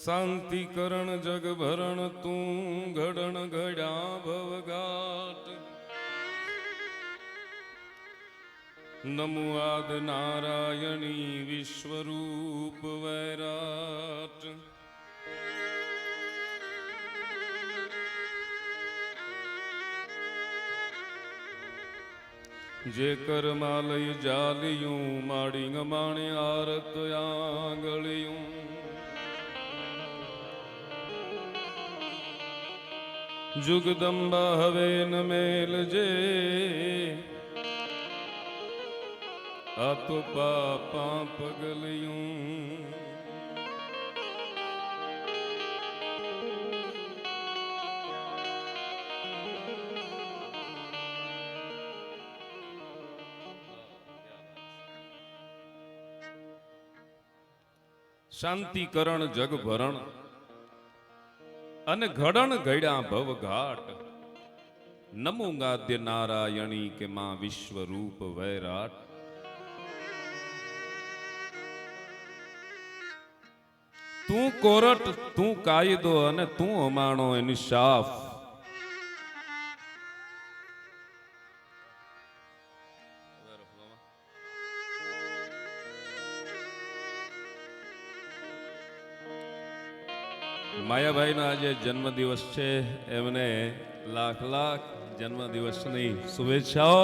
શાંતિ કરણ જગ ભરણ તું ઘડણ ઘડ્યા ભવઘાટ નમો આદ નારાયણી વિશ્વરૂપ વૈરાટ જે કરમાલય જાલિયું માડી ગમાણે આરત આંગળિયું જુગદંબા હવે ન મેલજે આ તો પાપા પગલિયું શાંતિકરણ જગ ભરણ અને ઘડણ ઘડ્યા ભવઘાટ નમો ગાદ્ય નારાયણી કે માં વિશ્વરૂપ વૈરાટ તું કોરટ તું કાયદો અને તું અમાણો ઇન્સાફ માયાભાઈનો આજે જન્મદિવસ છે એમને લાખ લાખ જન્મદિવસની શુભેચ્છાઓ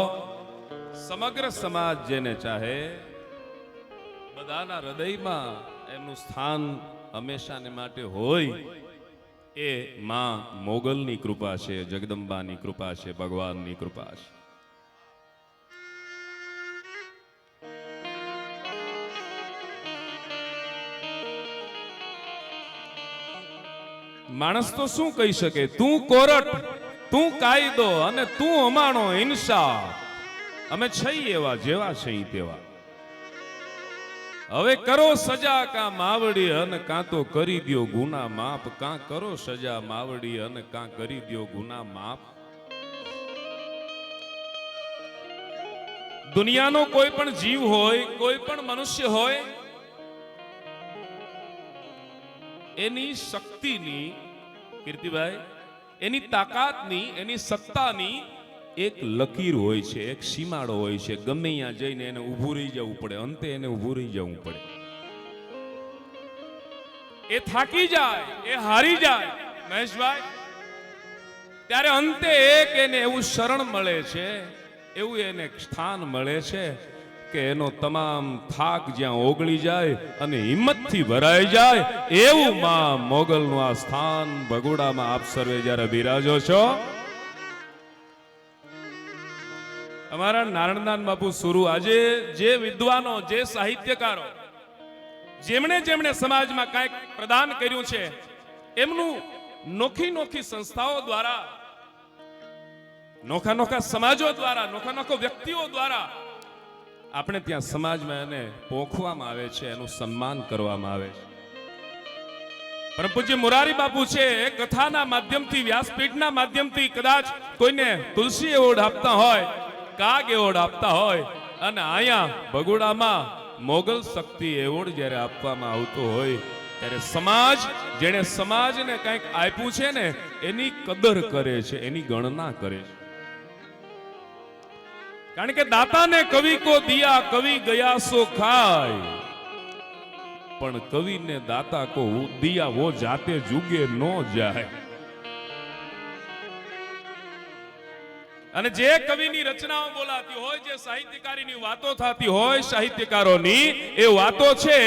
સમગ્ર સમાજ જેને ચાહે બધાના હૃદયમાં એમનું સ્થાન હંમેશાને માટે હોય એ માં મોગલની કૃપા છે, જગદંબાની કૃપા છે, ભગવાનની કૃપા છે. માણસ તો શું કહી શકે? તું કોરટ તું કાયદો અને તું અમાણો ઇન્સાફ. અમે છીએ એવા જેવા છીએ તેવા. હવે કરો સજા કા માવડી અને કાં તો કરી દ્યો ગુના માપ. કાં કરો સજા માવડી અને કાં કરી દ્યો ગુના માપ. દુનિયાનો કોઈ પણ જીવ હોય, કોઈ પણ મનુષ્ય હોય, એની શક્તિની, કીર્તિભાઈ, એની તાકાતની, એની સત્તાની એક લકીર હોય છે, એક સીમાડો હોય છે. ગમે ત્યાં જઈને એને ઊભું રહી જવું પડે, અંતે એને ઊભું રહી જવું પડે. એ થાકી જાય, એ હારી જાય મહેશભાઈ, ત્યારે અંતે એક એને એવું શરણ મળે છે, એવું એને સ્થાન મળે છે કે એનો તમામ થાક જ્યાં ઓગળી જાય અને હિંમતથી ભરાઈ જાય એવું માં મોગલનું આ સ્થાન ભગોડામાં આપ સર્વે જ્યારે બિરાજો છો. અમારા નારાયણદાન બાપુ સુરુ આજે જે વિદ્વાનો, જે સાહિત્યકારો, જેમણે જેમણે સમાજમાં કંઈક પ્રદાન કર્યું છે, એમનું નોખી નોખી સંસ્થાઓ દ્વારા, નોખા નોખા સમાજો દ્વારા, નોખા નોખા વ્યક્તિઓ દ્વારા આપણે ત્યાં સમાજમાં એને પોખવામાં આવે છે, એનું સન્માન કરવામાં આવે છે. પરમ પૂજ્ય મોરારી બાપુ છે, કથાના માધ્યમથી, વ્યાસપીઠના માધ્યમથી કદાચ કોઈને તુલસી એવોર્ડ આપતા હોય, કાગ એવોર્ડ આપતા હોય, અને અહીંયા ભગોડામાં મોગલ શક્તિ એવોર્ડ જ્યારે આપવામાં આવતો હોય ત્યારે સમાજ, જેણે સમાજને કંઈક આપ્યું છે ને, એની કદર કરે છે, એની ગણના કરે છે. કારણ કે દાતાને કવિ કો દિયા કવિ ગયા સો ખાય, પણ કવિને દાતા કો દિયા વો જાતે જુગે નો જાય. અને જે કવિની રચનાઓ બોલાતી હોય, જે સાહિત્યકારીની વાતો થતી હોય, સાહિત્યકારોની એ વાતો છે,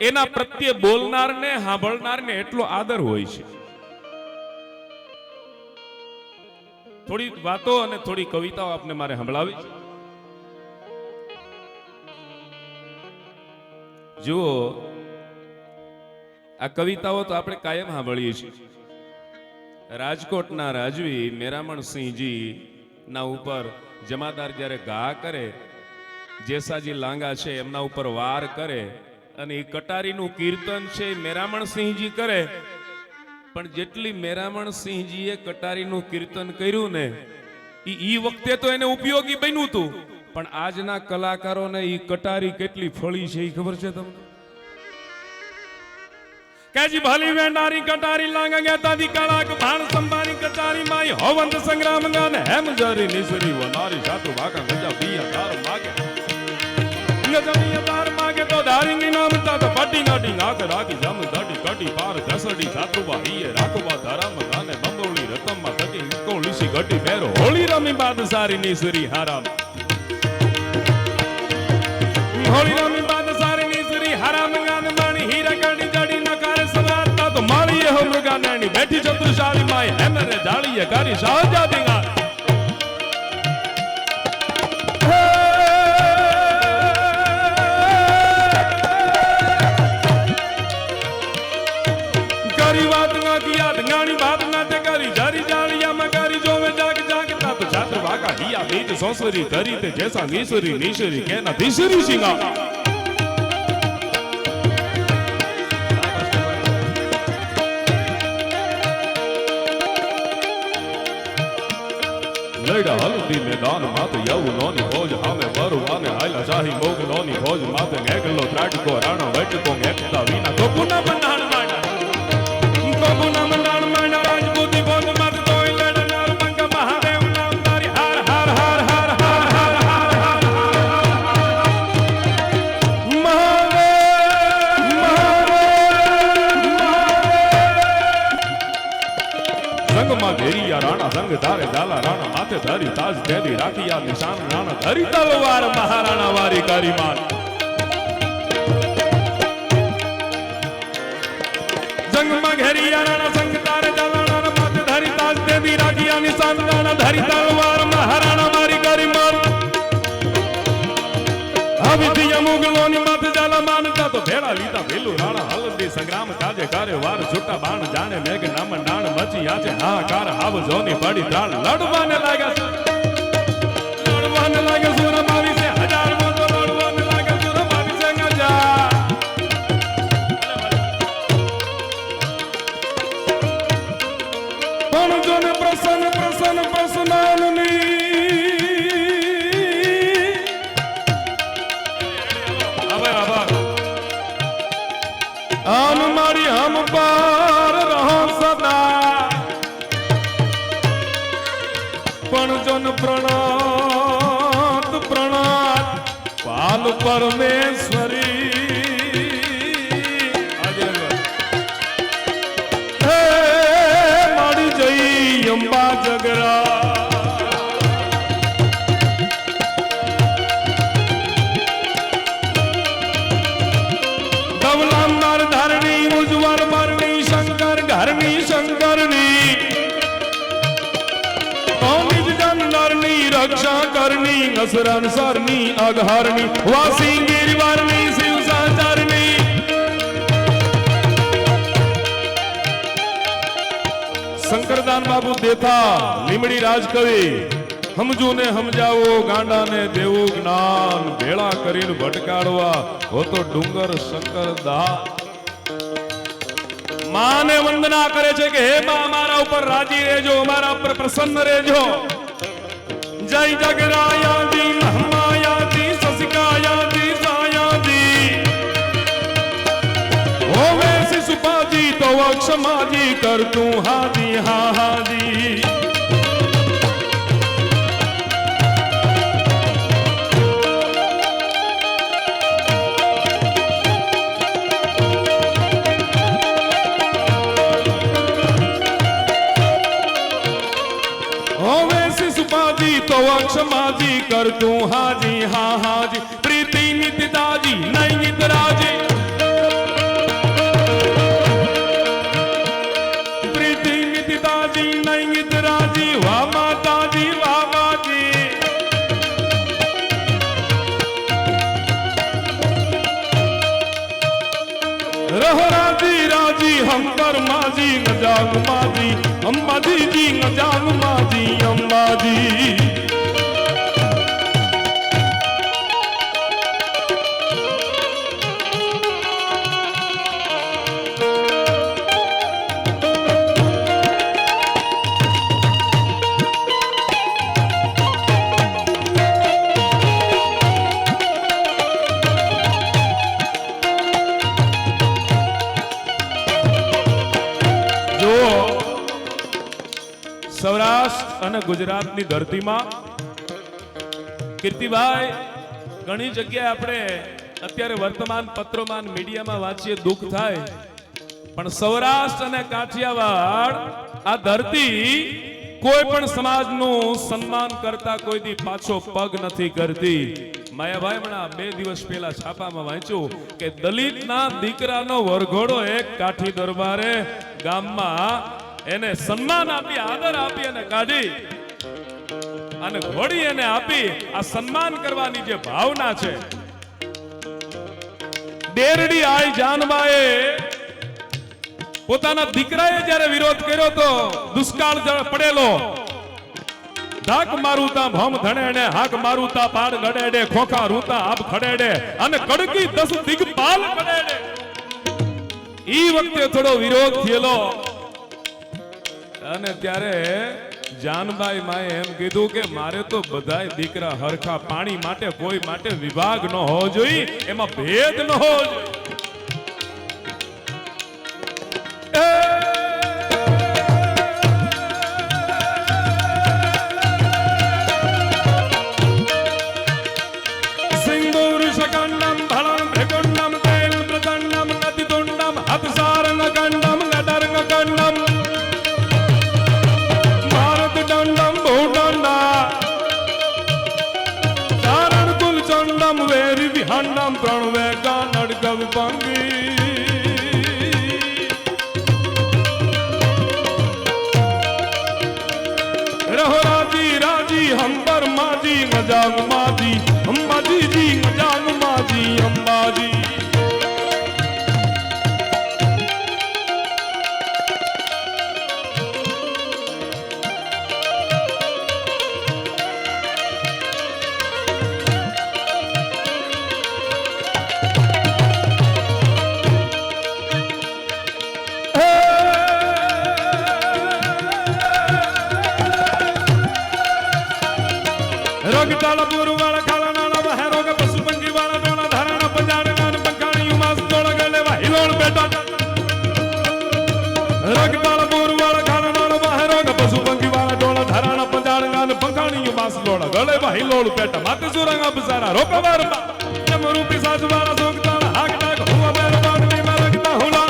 એના પ્રત્યે બોલનારને, સાંભળનારને એટલો આદર હોય છે. થોડી વાતો અને થોડી કવિતાઓ આપને મારે સંભળાવી છે. જુઓ, આ કવિતાઓ તો આપણે કાયમ સાંભળીએ છીએ. રાજકોટના રાજવી મેરામણસિંહજી ના ઉપર જમાદાર જ્યારે ઘા કરે, જેસાજી લાંગા છે એમના ઉપર વાર કરે, અને એ કટારીનું કીર્તન છે મેરામણસિંહજી કરે. પણ જેટલી મેરામણસિંહજીએ કટારીનું કીર્તન કર્યું ને, ઈ વખતે તો એને ઉપયોગી બન્યું હતું, પણ આજના કલાકારોને ઈ કટારી કેટલી ફળી છે એ ખબર છે તમને? कैजी भली वेंडारी कटारी लांग गया दी कला के भान संबारी कटारी माई होवंत संग्राम गान हेम जरी निसरी वनारी सातु भागा गजा बिया दार मागे गजा बिया दार मागे तो धारिंगी नाम ता तो पट्टी नाटी आंख राखी जम दाटी कटी पार दसड़ी सातु बाहिए राखवा धरम गाने बंबोली रतम मा तकी कोलीसी गटी मेरो होली रमी बाद सारी निसरी हराम होली रमी बाद सारी निसरी हराम गान मानी हीरा कड़ी जड़ी नकार समाता तो माली हो मृगा नैनी बैठी चतुरशाली माई है मेरे जाली है कारी शाहजादी गा करी बात ना किया गानी बात ना ते करी जारी जालिया मैं करी जो में जाग जाग ता तो छात्र भागा हिया बीज सोसरी धरी ते जैसा नीसरी नीसरी कहना तीसरी सिंगा लड़ा हल्दी मैदान मात यौवनोनी भोज हमें बरुवाने आइला शाही मोगलोनी भोज मात गेगलो त्राट को राणो वेट को गेकता वीना तो पुना बंधान माना तो पुना बंधान माना राजपूती भोज मात तो लड़ा नार पंका महादेव नाम तारी हार हार हार हार हार हार हार हार महादेव संग मा घेरिया राणा संग धारे जाला राणा माथे धरी ताज तेरी राखिया निशान राणा धरी तलवार महाराणा वारी कारी मान संग मा घेरिया राणा संग धारे जाला राणा माथे धरी ताज तेरी राखिया निशान राणा धरी तलवार महाराणा वारी कारी मान अविधिया मुगलोनी माथे जाला मानता तो भेड़ा लीता भेलू राणा हल्दी संग्राम काजे करे वार छुट्टा बाण जाने मेघ नाम डाण मची आचे हाहाकार हाव जोनी पड़ी त्राण लड़वाने लागा सूरा मावी से हजार मोतो लड़वाने लागा सूरा मावी से गजा पण जोने प्रसन्न प्रसन्न प्रसन्नाननी आन मारी हम पार रहो सदा पण जन प्रणात प्रणात पाल परमेश्वरी हे मारी जई अंबा जगरा घरनी शंकरनी निज जनरनी रक्षा करनी नसरन सरनी अघहरनी वासी गिरिवारनी शिव साचरनी शंकरदान बाबू देथा લીમડી રાજકવિ સમજુ ને સમજાવો ગાંડા ને દેવું જ્ઞાન ભેળા કરીને ભટકાડવા હો તો ડુંગર શંકરદા माने वंदना करे छे के हे बा हमारा ऊपर राजी रेजो हमारा ऊपर प्रसन्न रेजो जय जगराया जी महमाया जी ससिकाया जी साया जी होवे शिशुपा जी तो क्षमा जी कर तू हाजी हा हाजी तो क्षमा जी कर तू हाजी हा हाजी प्रीति नित्य जी नहीं नित राजी प्रीति नित्य जी नहीं नित राजी वाह माता जी वाह माजी रहो राजी राजी हम पर माजी नजाग माजी अम्बा जी नजाग माजी अम्बा जी અને ગુજરાતની ધરતીમાં કીર્તિભાઈ ઘણી જગ્યાએ આપણે અત્યારે વર્તમાન પત્રોમાં મીડિયામાં વાંચીએ દુઃખ થાય, પણ સૌરાષ્ટ્ર અને કાઠિયાવાડ આ ધરતી કોઈ પણ સમાજનું સન્માન કરતા કોઈ દી પાછો પગ નથી કરતી. માયાભાઈ હમણાં 2 દિવસ પહેલા છાપામાં વાંચ્યું કે દલિતના દીકરાનો વરઘોડો એક કાઠી દરબારે ગામમાં એને સન્માન આપી, આદર આપી અને કાઢી અને ઘોડી એને આપી. આ સન્માન કરવાની જે ભાવના છે. દેરડી આઈ જાનબાએ પોતાના દીકરાએ જ્યારે વિરોધ કર્યો તો દુષ્કાળ પડેલો, ધાક મારુતા ભમ ધણેડે, હાક મારુતા પાડ ગડેડે, ખોખા રૂતા આબ ખડેડે અને કડકી 10 દિગપાલ કડેડે. ઈ વખતે થોડો વિરોધ થયેલો અને ત્યારે જાનબાઈ માએ એમ કીધું કે મારે તો બધાય દીકરા હરખા, પાણી માટે કોઈ માટે વિભાગ ન હોવો જોઈએ, એમાં ભેદ ન હોવો જોઈએ. વિહાનમ પ્રણવે કાનડ કવ પાંગી રહો રાજી રાજી હંબર માજી મજાક માજી અંબાજી જી મજાક માજી અંબાજી. રગડાળ પુરવાળ ખાલાના બહેરો કે પશુ પંખી વાળા ડોળા ધારણ પજાડ ગાન પંખાણી ઉમાસ ડોળ ગલે વાહિલોળ બેટા. રગડાળ પુરવાળ ખાલાના બહેરો કે પશુ પંખી વાળા ડોળા ધારણ પજાડ ગાન પંખાણી ઉમાસ ડોળ ગલે વાહિલોળ બેટા. માતે સુરંગ અબસારા રોકવાર જમ રૂપી સાજવાળા સોગતાળ હાક ડાક હુવા બેર બાણવી માં રગતા હુલા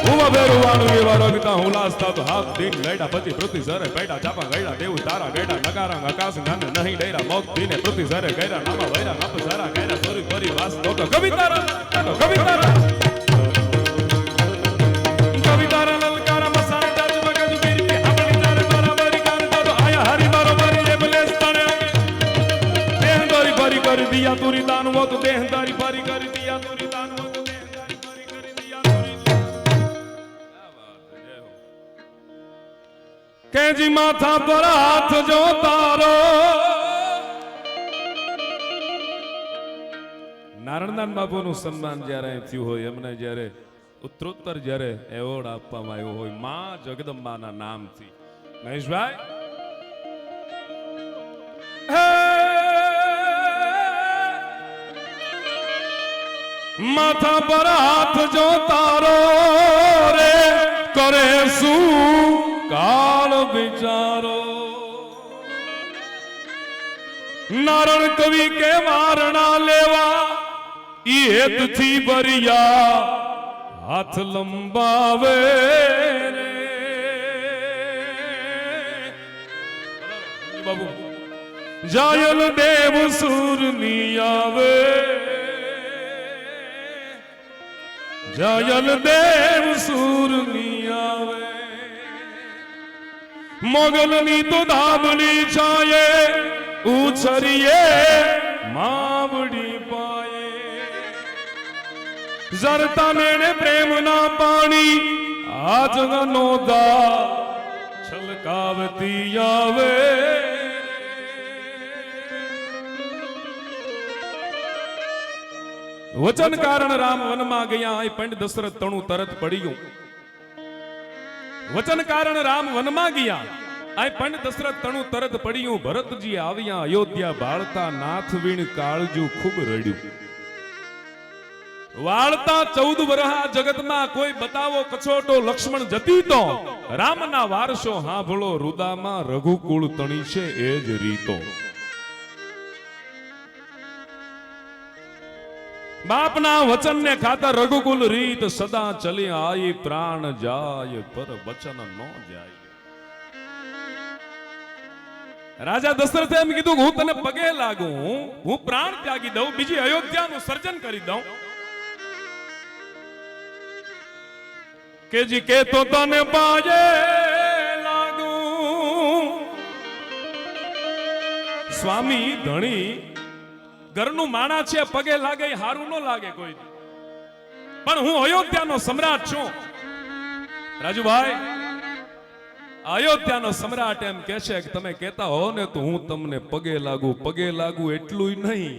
હુવા બેર વાણવી માં રગતા હુલાસ્તા તો હાથ દીન લઈડા પતિ પૃથ્વી સરે પેડા ચાપા ગઈડા દેવ તારા ગઈડા નગારા આકાશ ગાન નહીં ડેરા મોત દીને પૃથ્વી સરે ગઈડા નામા વૈરા નાપ સારા ગઈડા સોરી ફરી વાસ તો કવિતારા લલકારા મસાઈ જાજ મગજ બીરી આપણી તારે બરાબરી કારતા તો આયા હરી બરાબરી એ બલેસ તણે દેહદારી ભરી કરી દિયા તુરી દાનવો તો દેહદારી ભરી કરી દિયા તુરી દાનવો તો દેહદારી ભરી કરી દિયા તુરી. કેજી માથા પર હાથ જો તારો. નારણદાન બાપુનું સન્માન જ્યારે થયું હોય, એમને જ્યારે ઉત્તરોત્તર જ્યારે એવોર્ડ આપવામાં આવ્યો હોય માં જગદંબાના નામથી. મહેશભાઈ માથા પર હાથ જો તારો રે કરે શું કાળ વિચારો. નારણ કવિ કે વારણા લેવા ઈ હેતથી બરિયા હાથ લંબાવે રે. બાબુ જાયલ દેવ સુરની આવે, જાયલ દેવ સુરની આવે. મોગલની તો ધાબળી છાયે ઉછરીએ માવડી પાયે. જરતા મેણે પ્રેમના પાણી આ જગનો દા છલકાવતી આવે. વચન કારણ રામ વનમાં ગયા, અહીં પંડ દશરથ તણું તરત પડ્યું. વચન કારણ રામ વનમાં ગયા, અહીં પંડ દશરથ તણું તરત પડ્યું. ભરતજી આવ્યા અયોધ્યા બાળતા નાથ વીણ કાળજુ ખૂબ રડ્યું. વાળતા 14 વર્ષ જગતમાં કોઈ બતાવો કછોટો લક્ષ્મણ જતી તો રામના વારસો હાંભળો, રુદામાં રઘુકુળ તણી છે એ જ રીતો. બાપના વચનને ખાતર રઘુકુલ રીત, સદા ચલી આઈ પ્રાણ જાય પર વચન નો જાય. રાજા દશરથે એમ કીધું કે હું તને પગે લાગુ, હું પ્રાણ ત્યાગી દઉં, બીજી અયોધ્યાનું સર્જન કરી દઉં. કે જી કે તો તને પાજે લાગુ. સ્વામી ધણી ઘરનું માણા છે, પગે લાગે હારું ન લાગે કોઈ, પણ હું અયોધ્યાનો સમ્રાટ છું. રાજુભાઈ, અયોધ્યાનો સમ્રાટ એમ કહે છે કે તમે કહેતા હો ને તો હું તમને પગે લાગુ. પગે લાગુ એટલું નહીં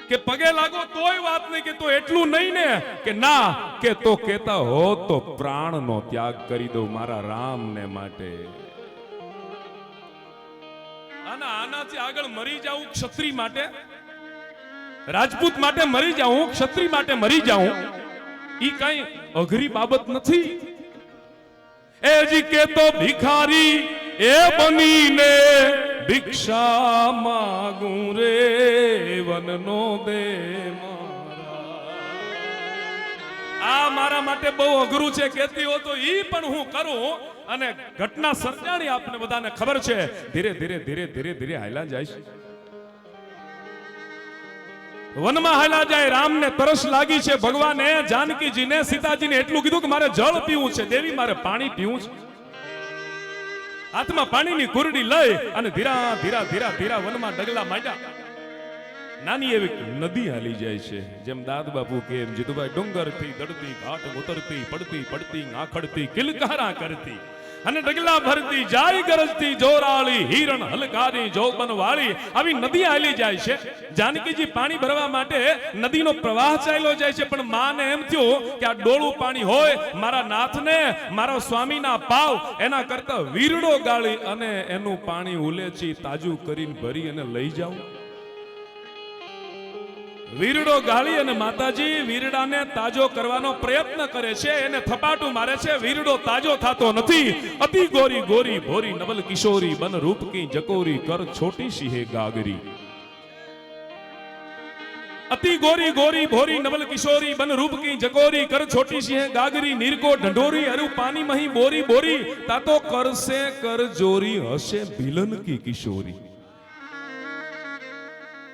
કે પગે લાગો તોય વાત નહીં, કે તો એટલું નહીં ને કે ના કે તો કહેતા હો તો પ્રાણનો ત્યાગ કરી દઉં મારા રામને માટે. આનાથી આગળ મરી જાઉં ક્ષત્રિય માટે, રાજપૂત માટે મરી જાઉં, ક્ષત્રિય માટે મરી જાઉં, ઈ કઈ અઘરી બાબત નથી. એ જી કે તો ભિખારી એ બનીને ભિક્ષા માગું રે વનનો દે મારા. આ મારા માટે બહુ અઘરું છે કહેતી હો તો ઈ પણ હું કરું. અને ઘટના સર્જાણી આપને બધાને ખબર છે. ધીરે ધીરે ધીરે ધીરે ધીરે હાલ્યા જાય છે, વનમાં હાલ્યા જાય. રામને તરસ લાગી છે. ભગવાને જાનકીજીને સીતાજીને એટલું કીધું કે મારે જળ પીવું છે, દેવી મારે પાણી પીવું છે. હાથમાં પાણીની કુરડી લઈ અને ધીરા ધીરા ધીરા ધીરા વનમાં ડગલા માંડ્યા. નાની એવી નદી હાલી જાય છે. જેમ દાદ બાપુ કે એમ જીતુભાઈ, ડુંગર થી દડતી, ઘાટ ઉતરતી, પડતી પડતી, આખડતી, કિલકારા કરતી અને ડગલા ભરતી જાય, ગરજતી જોરાળી, હિરણ હલકારી જોબન વાળી. આવી નદી હાલી જાય છે. જાનકીજી પાણી ભરવા માટે નદીનો પ્રવાહ ચાલ્યો જાય છે, પણ માને એમ થયું કે આ ડોળું પાણી હોય મારા નાથને, મારા સ્વામીના પાવ, એના કરતા વીરડો ગાળી અને એનું પાણી ઉલેચી તાજું કરીને ભરી અને લઈ જાઉં. વીરડો ગાળી અને માતાજી વીરડાને તાજો કરવાનો પ્રયત્ન કરે છે, એને થપાટું મારે છે. વીરડો તાજો થતો નથી. અતિ ગોરી ગોરી ભોરી નવલ કિશોરી, બન રૂપ કી જકોરી, કર છોટી સિંહે ગાગરી. અતિ ગોરી ગોરી ભોરી નવલ કિશોરી, બન રૂપ કી જકોરી, કર છોટી સિંહે ગાગરી. નીરકો ઢંઢોરી અરુ પાણી મહી બોરી બોરી, તાતો કરશે કર જોરી, હશે ભિલન કી કિશોરી.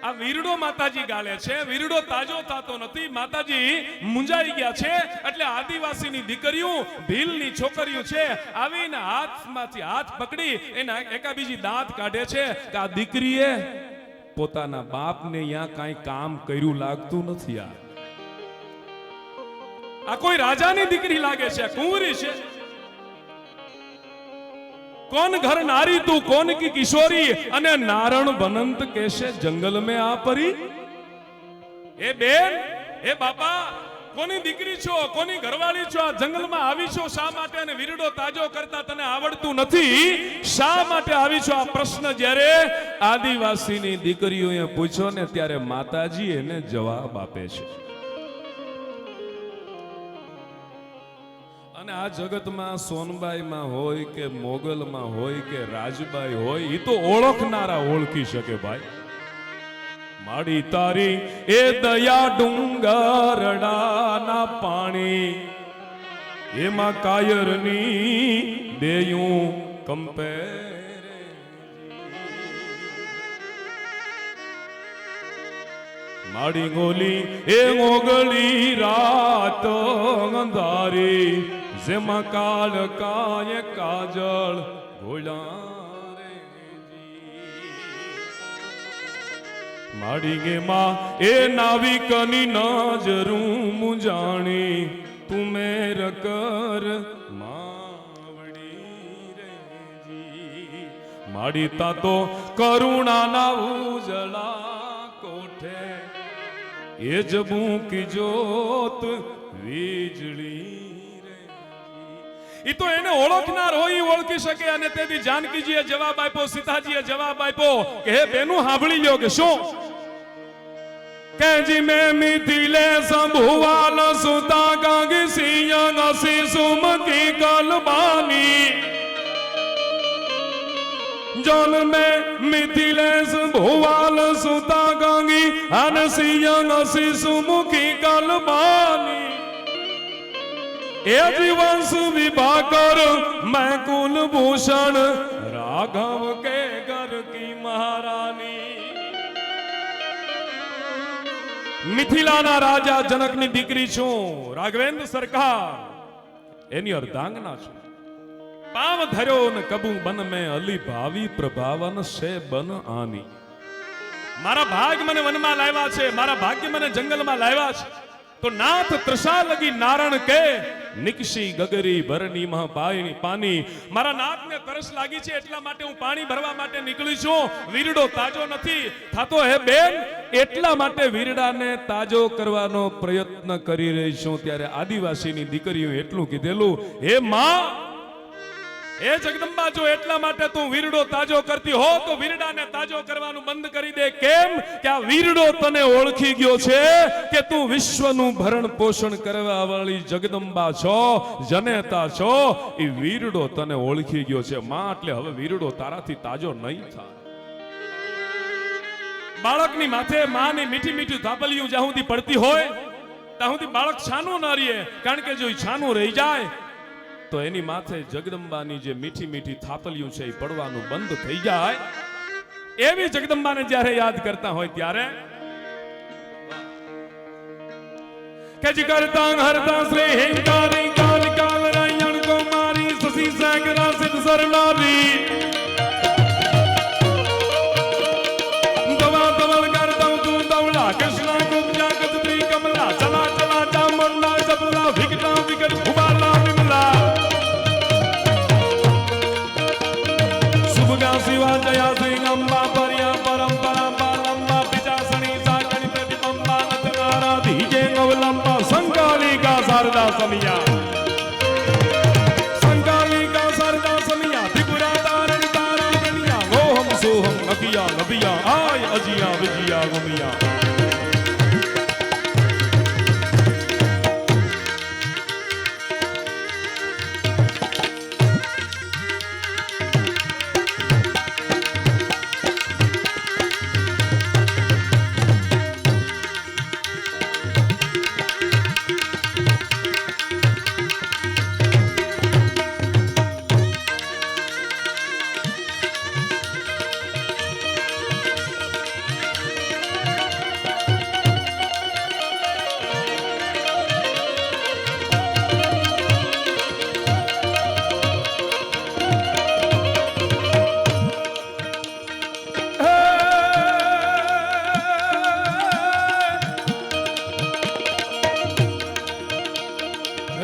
આ વીરડો માતાજી ગાલે છે. વીરડો તાજો થતો નથી. માતાજી મુંજાઈ ગયા છે. એટલે આદિવાસીની દીકરીઓ, ભીલની છોકરીઓ છે, આવીને હાથમાંથી હાથ પકડી એના એકાબીજી દાંત કાઢે છે કે આ દીકરીએ પોતાના બાપને અહીંયા કાંઈ કામ કર્યું લાગતું નથી. આ કોઈ રાજાની દીકરી લાગે છે, કુંવરી છે. कौन घर नारी तू कौन की किशोरी, अने नारण बनंत कैसे जंगल में आ परी. ए बेन, ए बापा, कोनी दीकरी छो, कोनी घरवाली छो, आ जंगल में आवी छो शा माटे अने वीरडो ताजो करता तने आवडतुं नथी, शा माटे आवी छो. आ प्रश्न ज्यारे आदिवासीनी दीकरीओए पूछ्यो ने त्यारे माताजी एने जवाब आपे छे. અને આ જગતમાં સોનબાઈમાં હોય કે મોગલમાં હોય કે રાજબાઈ હોય, એ તો ઓળખનારા ઓળખી શકે ભાઈ. માડી તારી એ દયા ડુંગરડાના પાણી, એમાં કાયરની દેયું કંપે. માડી ગોલી એ મોગલી રાત અંધારી, જેમાં કાળ કાય કાજળ ઘોડા રે. માડી ગે માં એ નાવિકની નજરું મુજાણી, તું મેર કર માવડી રેજી. માડી તા તો કરુણાના ઉજળા કોઠે, એ જબું કી જોત વીજળી. ઈ તો એને ઓળખનાર હોય ઈ ઓળખી શકે. અને તેથી જાનકીજીએ જવાબ આપ્યો, સીતાજીએ જવાબ આપ્યો કે હે બેનું સાંભળી લ્યો કે શું કે જી મે મિથિલે સંભુવાલ સુતા ગાંગી સિયન અસી સુમકી કલબાની જોન મે મિથિલેશ ભુવાલ સુતા ગાંગી અને સિયન અસી સુમુખી કલબાની એ જીવંશ વિભાકર मैं कुलभूषण राघव के घर की महारानी મિથિલાના રાજા જનકની દીકરી છું રાઘવેન્દ્ર સરકાર એની અર્ધાંગના છું પાવ ધર્યો ને કબુ બન મે અલી ભાવી પ્રભાવન સે બન આની મારા ભાગ મને વનમાં લાવ્યા છે મારા ભાગ્ય મને જંગલમાં લાવ્યા છે તો નાથ ત્રસા લગી નારણ કે નિકશી ગગરી ભરની મહ પાણી પાણી મારા નાથને તરસ લાગી છે એટલા માટે હું પાણી ભરવા માટે નીકળી છું વીરડો તાજો નથી થાતો હે બેન એટલા માટે વીરડાને તાજો કરવાનો પ્રયત્ન કરી રહી છું ત્યારે આદિવાસીની દીકરીઓ એટલું કીધેલું હે માં એ જગદંબા જો એટલા માટે તું વીરડો તાજો કરતી હો તો વીરડાને તાજો કરવાનું બંધ કરી દે કેમ કે આ વીરડો તને ઓળખી ગયો છે કે તું વિશ્વનું ભરણ પોષણ કરવા વાળી જગદંબા છો જનેતા છો એ વીરડો તને ઓળખી ગયો છે માં એટલે હવે વીરડો તારાથી તાજો નહીં થાય બાળકની માથે માની મીઠી મીઠી ધાપલિયું જ્યાં સુધી પડતી હોય ત્યાં સુધી બાળક છાનું ન રહે કારણ કે જો છાનું રહી જાય તો એની માથે જગદંબાની જે મીઠી મીઠી થાપલિયું છે એ પડવાનું બંધ થઈ જાય એવી જગદંબાને જ્યારે યાદ કરતા હોય ત્યારે કે જી કરતા હરતા શ્રી હિંકારી કાલ કાલ રાયણ કુમારી સસી સાગરા સિદ્ધ સરનારી દવા દવલ કરતા તું દવલા કૃષ્ણ ગુપ્તા કત્રી કમલા ચલા ચલા ચામુંડા ચપલા વિકટા વિકટ ઉબાલા વિમલા शिवा जया सिंह अम्बा परिया परंपरा पालंबा पिचासनी साकणी प्रतिबंबा नतनारा धीजे नवलंबा संकालिका शारदा समिया त्रिपुरा तारण तारा गनिया गोहम सोहम नबिया नबिया आय अजिया विजिया गुमिया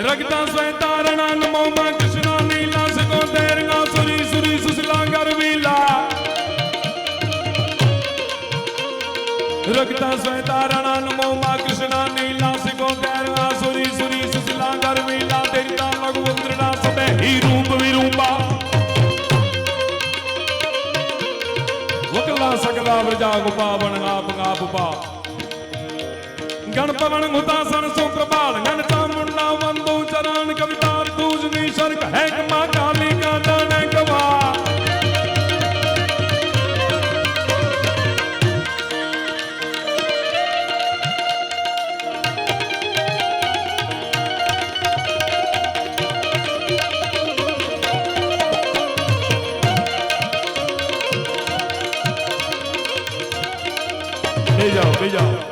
रगता स्वैतारणा नमो मां कृष्णा नीला सको तेरंगा सुरी सुरी सुसला गरवीला रगता स्वैतारणा नमो मां कृष्णा नीला सको तेरंगा सुरी सुरी सुसला गरवीला तेरता लघुवंद्रना सबे ही रूप विरूपा वकला सकला व्रजा गुपा वणगा पंगा पुपा गणपवन हुतासन सुप्रभाल गणता मुंडा वंदो चरण कवितार दूजनी शर्क है मां काली का जाने गवा ले जाओ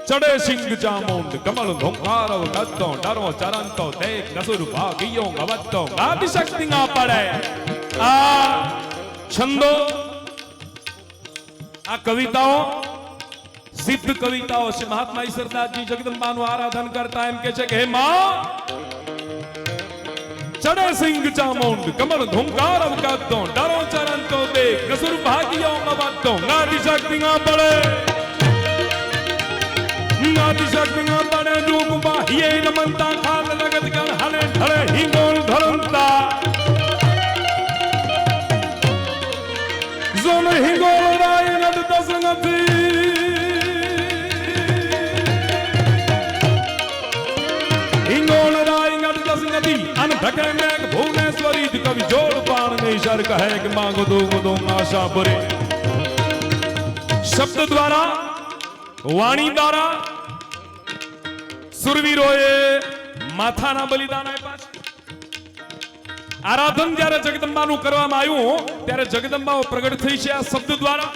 चढ़े सिंह चामुंड कमल धोंकारो गत्तो डरो चरंतो देख नसुर भागियो गवत्तो आदि शक्ति ना पड़े आ छंदो आ कविताओं सिद्ध कविताओं से महात्मा ईश्वरदास जी जगदंबा नु आराधन करता एम के छे के हे मां चढ़े सिंह चामुंड कमल धोंकारो गत्तो डरो चरंतो देख नसुर भागियो गवत्तो आदि शक्ति ना पड़े नाती शक्तियां बड़े रूप बाहिए नमंता खाल लगत कर हले ढले हिंगोल धरंता जोन हिंगोल राय नद दसंगती ઢકે મેઘ ભુવનેશ્વરી જ કવિ જોડ પાણ નહીં શર કહે કે માંગો દો આશા ભરે શબ્દ દ્વારા વાણી દ્વારા સુરવીરોએ માથાના બલિદાન આપ્યા છે આરાધન જ્યારે જગદંબાનું કરવામાં આવ્યું ત્યારે જગદંબાઓ પ્રગટ થઈ છે આ શબ્દ દ્વારા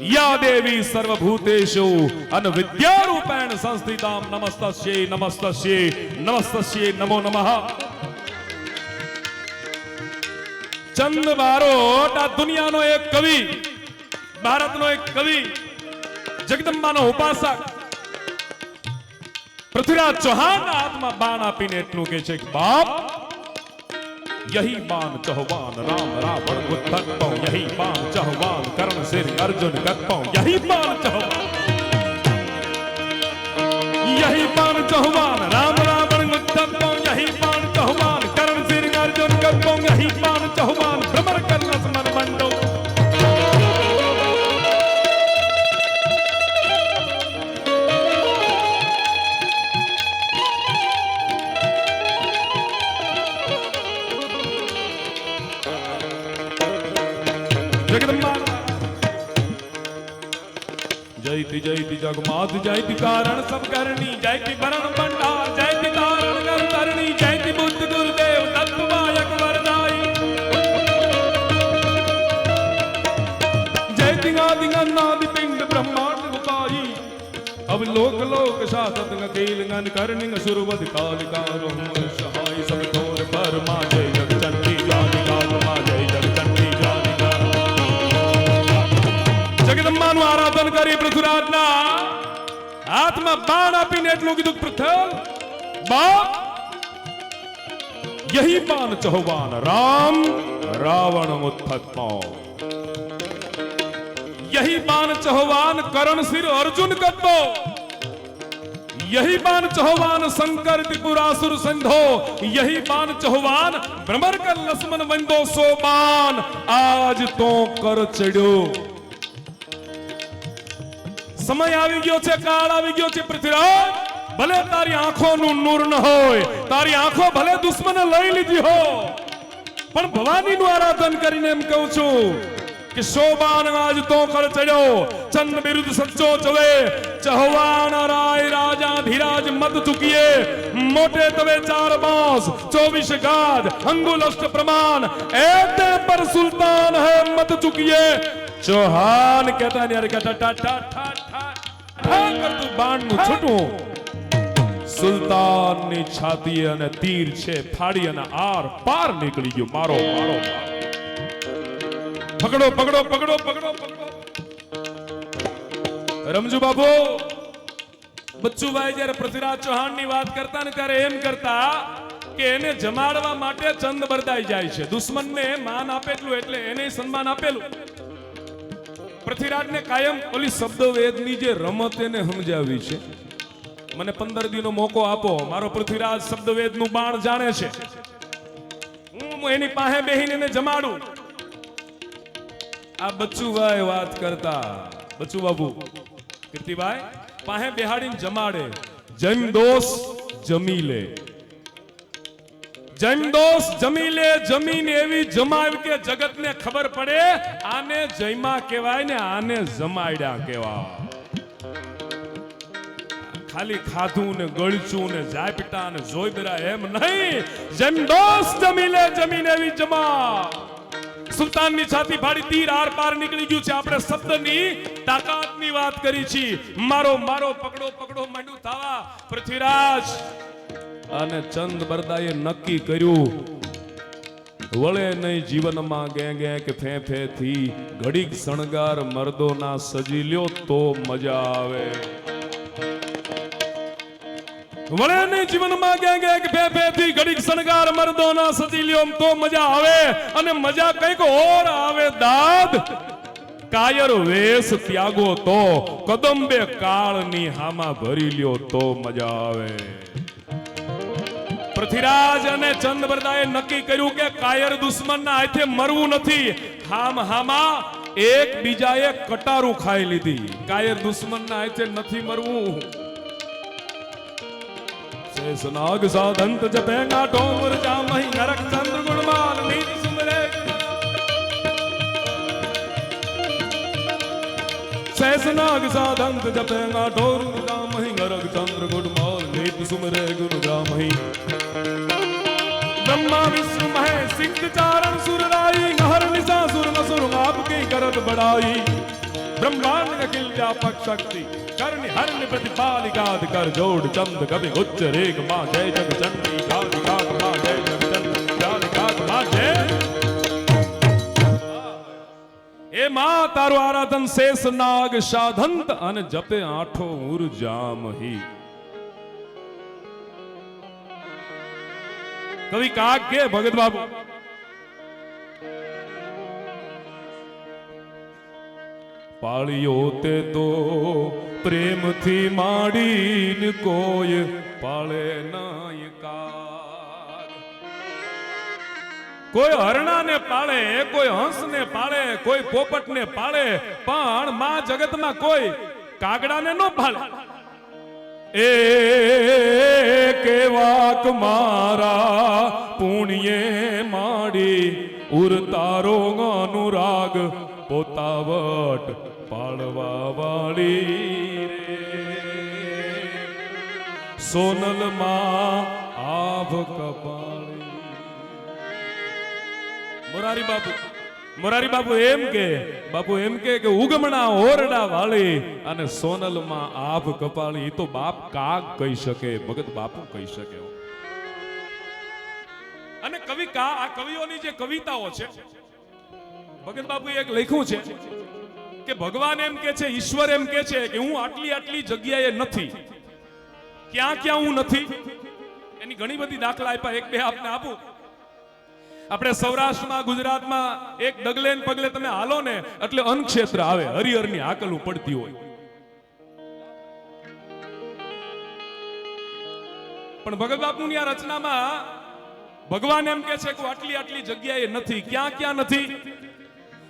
યા દેવી સર્વભૂતેષુ અને વિદ્યારૂપેણ સંસ્થિતામ નમસ્તસ્યૈ નમસ્તસ્યૈ નમસ્તસ્યૈ નમો નમઃ ચંદ બારોટ આ દુનિયાનો એક કવિ ભારતનો એક કવિ જગદંબાનો ઉપાસક પૃથ્વીરાજ ચૌહાણના હાથમાં બાણ આપીને એટલું કહે છે કે બાપ यही बाण चौहान राम रावण गुत्थन यही बाण चौहान कर्ण सिर अर्जुन गत्पौ यही बाण चौहान राम रावण गुत्थन यही बाण चौहान कर्ण सिर अर्जुन गत्पौ यही बाण चौहान भ्रमर कर्ण स्मर मंडो जयति जयति जगमात जयति कारण सब करनी जयति वरण भंडार जयति कारण कर करनी जयति बुद्ध गुरुदेव तत्ववायक वरदाई जयति आदि अनादि पिंड ब्रह्मांड गुपाई अब लोक लोक शासत अकेल गन करनी सुरवद कालिका रोम सहाय सब तोर परमा जय जग चंडी जानिका मा जय जग चंडी जानिका જગદંબાનું આરાધન કરી પૃથ્વીરાજના હાથમાં બાણ આપીને એટલું કીધું પૃથ્વી બાપ यही बाण चौहान राम रावण उत्थतमो यही बाण चौहान कर्ण सिर अर्जुन कत्तो यही बाण चौहान शंकर त्रिपुरासुर संधो यही बाण चौहान भ्रमर कर लक्ष्मण वंदो सो बाण आज तो कर चढ़्यो समय આવી ગયો છે કાળ આવી ગયો છે પૃથ્વીરાજ ભલે તારી આંખોનું નૂર ન હોય તારી આંખો ભલે દુશ્મને લઈ લીધી હો પણ ભવાનીનું આરાધન કરીને એમ કહું છું કે શોભાન આજ તો કર ચડ્યો ચંદ વિરુદ્ધ સચ્ચો ચવે ચહવાન રાય રાજા ધીરાજ મત ચુકીએ મોટે તવે 4 બાંસ 24 ગાજ અંગુલ અષ્ટ પ્રમાણ એતે પર સુલ્તાન હે મત ચુકીએ ચૌહાન કહેતા ને યાર કહેતા ટા ટા ટા ટા કરતું બાણનું છૂટું સુલ્તાનની છાતી અને તીર છે ફાડી અને આર પાર નીકળી ગયો મારો મારો પકડો પકડો પકડો પકડો પકડો રમજુ બાબુ બચ્ચુભાઈ જ્યારે પૃથ્વીરાજ ચૌહાણની વાત કરતા ને ત્યારે એમ કરતા કે એને જમાડવા માટે ચંદ બરદાઈ જાય છે દુશ્મનને માન આપેલું એટલે એને સન્માન આપેલું પૃથ્વીરાજને કાયમ ઓલી શબ્દવેદની જે રમત એને સમજાવી છે મને 15 દિનનો મોકો આપો મારો પૃથ્વીરાજ શબ્દવેદનું બાણ જાણે છે હું એની પાસે બેહીને એને જમાડું આ બચ્ચુભાઈ વાત કરતા બચ્ચુ બાબુ કીર્તિભાઈ પાસે બેહાડીને જમાડે જમ દોસ્ત જમી લે જમ દોસ્ત જમી લે જમીન એવી જમાવ કે જગતને ખબર પડે આને જયમા કહેવાય ને આને જમાડ્યા કહેવાય ખાલી ખાધું ને ગળચું ને જાપટા ને જોઈબરા એમ નહીં જમ દોસ્ત જમી લે જમીન એવી જમા સુલતાનની છાતી ફાડી તીર આર પાર નીકળી ગયું છે આપણે શબ્દની તાકાતની વાત કરી છે મારો મારો પકડો પકડો માંડ્યું થાવા પૃથ્વીરાજ અને ચંદ બરદાએ નક્કી કર્યું વળે નહીં જીવનમાં ગે ગે કે ફે ફે થી ઘડીક શણગાર મર્દોના સજી લ્યો તો મજા આવે વળે નહીં જીવનમાં ગે ગે કે ફે ફે થી ઘડીક શણગાર મર્દોના સજી લ્યો તો મજા આવે અને મજા કઈક ઓર આવે દાદ કાયર વેશ ત્યાગો તો કદંબે કાળની હામાં ભરી લ્યો તો મજા આવે પૃથ્વીરાજ અને ચંદ બરદાએ નક્કી કર્યું કે કાયર દુશ્મનના હાથે મરવું નથી હામ હામા એક બીજાએ કટારું ખાઈ લીધી કાયર દુશ્મનના હાથે નથી મરવું शेषनाग साधंत जपेगा टोमर जामहि नरक चंद्र गुणमाल नीति सुमरे शेषनाग साधंत जपेगा टोमर जामहि नरक चंद्र गुणमाल नीति सुमरे गुण जामहि ब्रह्मा विष्णु महेश सिद्ध चारण सुरराई हर निशा सुर नसुर आपकी करत बढ़ाई ब्रह्मांड अखिल व्यापक शक्ति करनि हरनि प्रतिपालिकाद कर जोड़ चंद कवि उच्च रेग मां जय जग चंडी गाद गाद मां जय जग चंडी गाद गाद मां जय ए मां तारो आराधन शेष नाग साधंत अन जपे आठो ऊर्जामहि कवि काग के भगत बाबू पाळियो ते तो प्रेम थी माडीन कोय पाळे नायकार कोई हरणा ने पाळे कोई हंस ने पाळे कोई पोपट ने पाळे पण मां जगत में कोई कागड़ा ने नो पाळे ए केवाक मारा पुण्ये माडी उर तारो अनुराग पोतावट पाळवा वाली रे सोनल मां आभ कपाळी मोरारी बापू एम के उगमणा ओरडा वाली अने सोनल मां आभ कपाळी तो बाप काग कही सके भगत बापू कही सके अने कवि का आ कविओनी जे कविताओ छे भगत बापू एक લખ્યું છે કે ભગવાન એમ કે છે ઈશ્વર એમ કે છે કે હું આટલી આટલી જગ્યાએ નથી ક્યાં ક્યાં હું નથી એની ઘણી બધી દાખલા આપ્યા એક બે આપને આપું આપણે સૌરાષ્ટ્રમાં ગુજરાતમાં એક ડગલે ને પગલે તમે હાલો ને એટલે અનક્ષેત્ર આવે હરિહરની હાકલું પડતી હોય પણ ભગત બાપુની આ રચનામાં ભગવાન એમ કે છે કે આટલી આટલી જગ્યાએ નથી ક્યાં ક્યાં નથી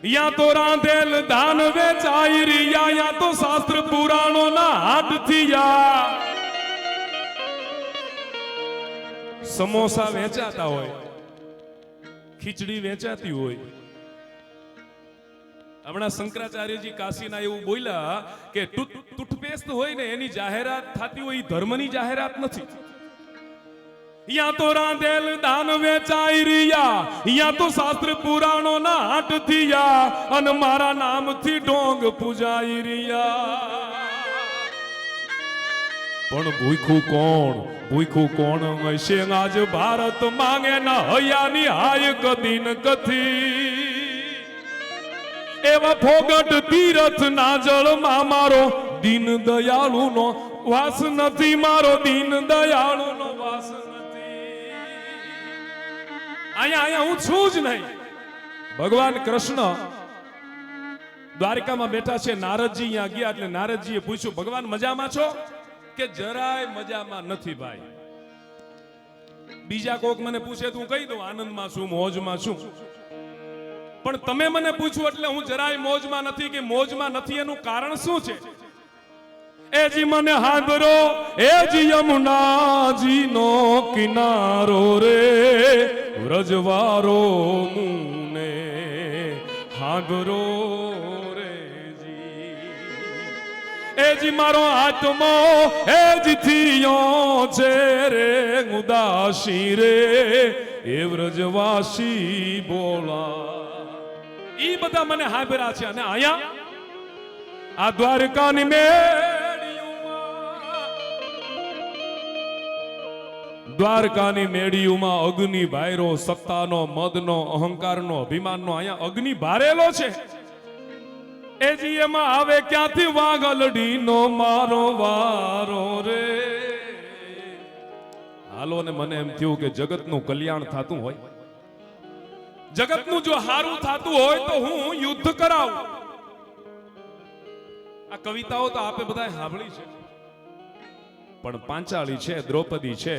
या तो रांधेल दान वेचाई रिया या तो शास्त्र पुराणों ना हाथ थिया समोसा वेचाता होय खीचड़ी वेचाती होय हमणा शंकराचार्यजी काशीना एवुं बोल्या के टूथपेस्ट होय ने एनी जाहेरात थाती होय धर्मनी जाहेरात नथी या तो रांधेल दान वेचाई रिया या तो शास्त्र पुराणों ना हाट थिया अन मारा नाम थी डोंग पूजाई रिया पण भूखू कोण वैसे आज भारत मांगे ना हयानी हाय कदीन कथी एवा फोगट तीरथ ना जल मा मारो दीन दयालु नो वास नथी मारो दीन दयालु नो वास आया हूं छू ज नहीं भगवान कृष्ण द्वारिका में बैठा छे नारदजी यहाँ गया એટલે નારદજીએ પૂછ્યું ભગવાન મજામાં છો કે જરાય મજામાં નથી ભાઈ બીજા કોક મને પૂછે તો હું કહી દઉં આનંદમાં છું મોજમાં છું પણ તમે મને પૂછ્યું એટલે હું જરાય મોજમાં નથી કે મોજમાં નથી એનું કારણ શું છે ए जी मने हांभरो ए जी यमुना जी नो किनारो रे व्रजवारो मुने हांभरो रे जी ए जी मारो आत्मो ए जी थियो छे रे उदासी रे ए व्रजवासी बोला ई बधा मने हांभरा छे अने आया आ द्वारकानी में द्वारकानी मेड़ीयुमा अग्नि भायरो सत्तानो मदनो अहंकारनो अभिमाननो आया अग्नि भारेलो छे ए जी एमा आवे क्यांथी वागलडीनो मारो वारो रे हालो ने मने एम थयुं के जगतनुं कल्याण थातुं होय जगतनुं जो हारू थातुं होय तो हूँ युद्ध करावुं आ कविताओ तो आपे बधाए सांभळी छे पण પાંચાળી છે દ્રૌપદી છે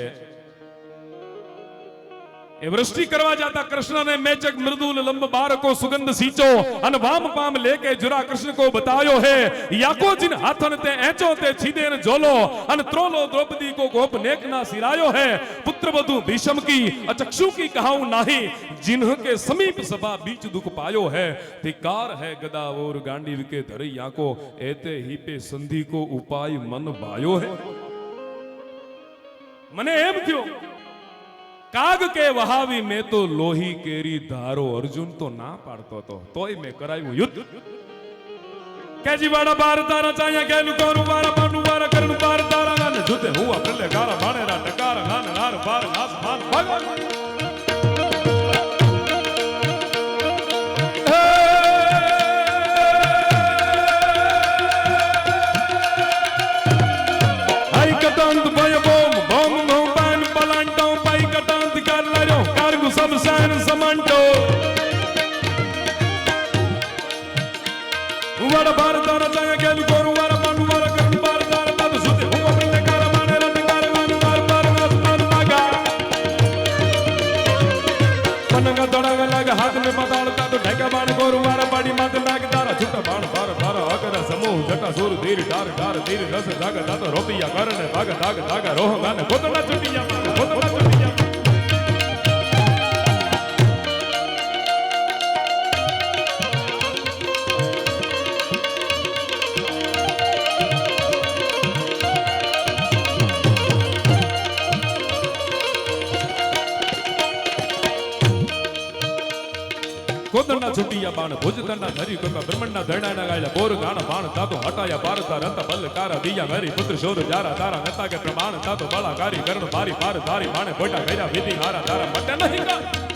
એ વૃષ્ટિ કરવા જાતા કૃષ્ણ ને મેચક મૃદુલ લંબ બાર को सुगंध सींचो अन वाम पाम लेके जुरा कृष्ण को बतायो है याको जिन हाथन ते ऐचो ते छीदे न जोलो अन त्रोलो द्रौपदी को गोप नेक ना सिरायो है पुत्र वधु भीष्म की अचक्षु की कहाऊं नाही जिन्ह के समीप सभा बीच दुख पायो है धिकार है गदा और गांडीव के धरई आको एते ही पे संधि को उपाय मन भायो है मने एम थयो काग के वहावी में तो लोही केरी धारो अर्जुन तो ना पाड़तो तो तोय में कराયું युद्ध केजी वाड़ा बार तारा चाया गेलु कोरु वारा पानु वारा करनु बार तारा गान जुते हुआ प्रले गारा भाणेरा टकार गान नार बार नास मान भगवान हाय कतंत भय बोम बोम बोम पान पलांटो पाई कतंत कर लरो कारगु सब सान समंटो वाड़ा बार तारा चाया गेलु कोरु वारा पानु वारा करनु बार तारा तब सुते हुआ प्रले गारा भाणेरा टकार गान नार बार नास मान भागा मनंगा दड़ागा लगा हाथ में पताड़ता तो ढेका बाण गोरु वारा पाड़ी मात नाग तारा छुट्टा बाण बार बार आकर समूह जटा सूर धीर ठार ठार धीर रस जागा दातो रोपिया करने भाग दाग दागा रोह गाने गोतना चुटिया गोतना चुटिया गोदना छुटिया बाण भुज दंडा धरी कोका ब्रह्मंडा धरणाना गायला बोर गाण बाण तातो हटाया पारता रंत बल कार दिया मेरी पुत्र शोध जारा तारा नता के प्रमाण तातो बड़ा कारी कर्ण बारी पार धारी बाणे बोटा गया विधि हारा तारा मटे नहीं का